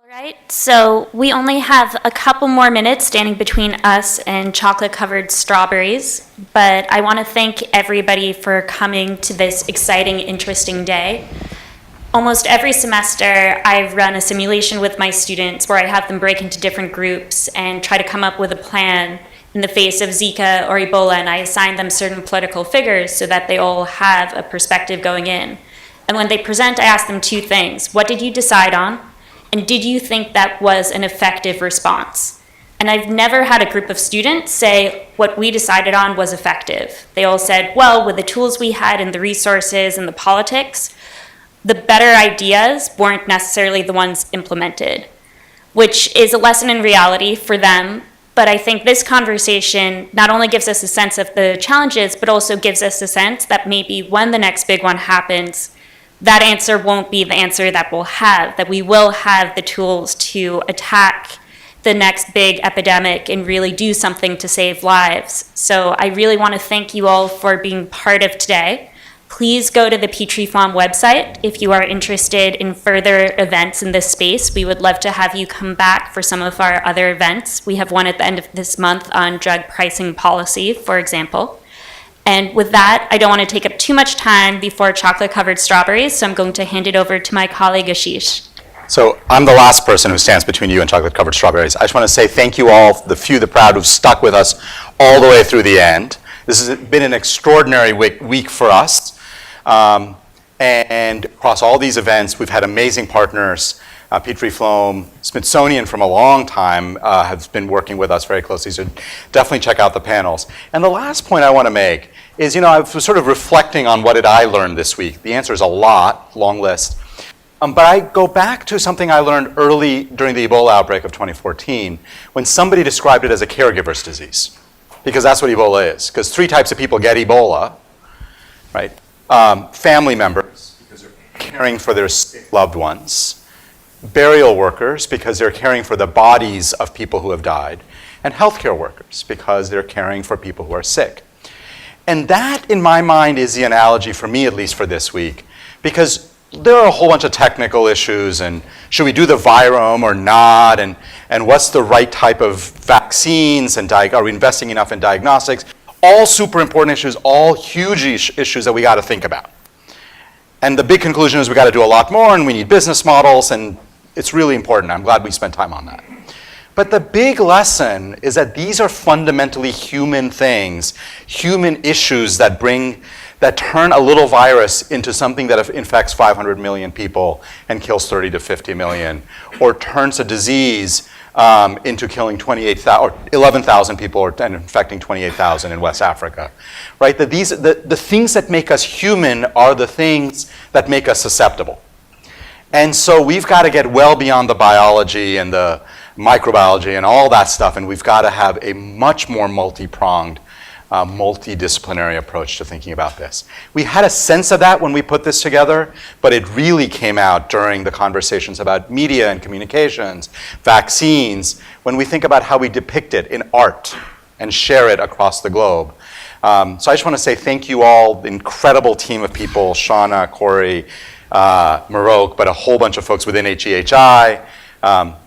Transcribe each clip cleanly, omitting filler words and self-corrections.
Right, so we only have a couple more minutes standing between us and chocolate-covered strawberries, but I want to thank everybody for coming to this exciting, interesting day. Almost every semester, I run a simulation with my students where I have them break into different groups and try to come up with a plan in the face of Zika or Ebola, and I assign them certain political figures so that they all have a perspective going in. And when they present, I ask them two things. What did you decide on? And did you think that was an effective response? And I've never had a group of students say what we decided on was effective. They all said, well, with the tools we had and the resources and the politics, the better ideas weren't necessarily the ones implemented, which is a lesson in reality for them. But I think this conversation not only gives us a sense of the challenges, but also gives us a sense that maybe when the next big one happens, that answer won't be the answer that we'll have, that we will have the tools to attack the next big epidemic and really do something to save lives. So I really want to thank you all for being part of today. Please go to the Petrie-Flom website if you are interested in further events in this space. We would love to have you come back for some of our other events. We have one at the end of this month on drug pricing policy, for example. And with that, I don't want to take up too much time before chocolate-covered strawberries, so I'm going to hand it over to my colleague, Ashish. So I'm the last person who stands between you and chocolate-covered strawberries. I just want to say thank you all, the few, the proud, who've stuck with us all the way through the end. This has been an extraordinary week for us. And across all these events, we've had amazing partners. Petrie-Flom, Smithsonian from a long time has been working with us very closely, so definitely check out the panels. And the last point I want to make is, I was sort of reflecting on what did I learn this week. The answer is a lot, long list. But I go back to something I learned early during the Ebola outbreak of 2014 when somebody described it as a caregiver's disease, because that's what Ebola is, because 3 types of people get Ebola, right? Family members, because they're caring for their sick loved ones, burial workers, because they're caring for the bodies of people who have died, and healthcare workers, because they're caring for people who are sick. And that, in my mind, is the analogy for me, at least for this week, because there are a whole bunch of technical issues, and should we do the virome or not, and what's the right type of vaccines, and are we investing enough in diagnostics? All super important issues, all huge issues that we got to think about. And the big conclusion is we got to do a lot more, and we need business models, and it's really important. I'm glad we spent time on that. But the big lesson is that these are fundamentally human things, human issues that turn a little virus into something that infects 500 million people and kills 30 to 50 million, or turns a disease into killing 11,000 people and infecting 28,000 in West Africa, right? That the things that make us human are the things that make us susceptible. And so we've got to get well beyond the biology and the microbiology and all that stuff, and we've got to have a much more multi-pronged, multidisciplinary approach to thinking about this. We had a sense of that when we put this together, but it really came out during the conversations about media and communications, vaccines, when we think about how we depict it in art and share it across the globe. So I just want to say thank you all, the incredible team of people, Shauna, Corey, Maroke, but a whole bunch of folks within HGHI.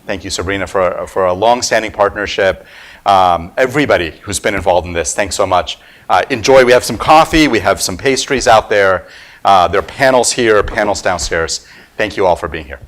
Thank you, Sabrina, for a long-standing partnership. Everybody who's been involved in this, thanks so much. Enjoy. We have some coffee. We have some pastries out there. There are panels here, panels downstairs. Thank you all for being here.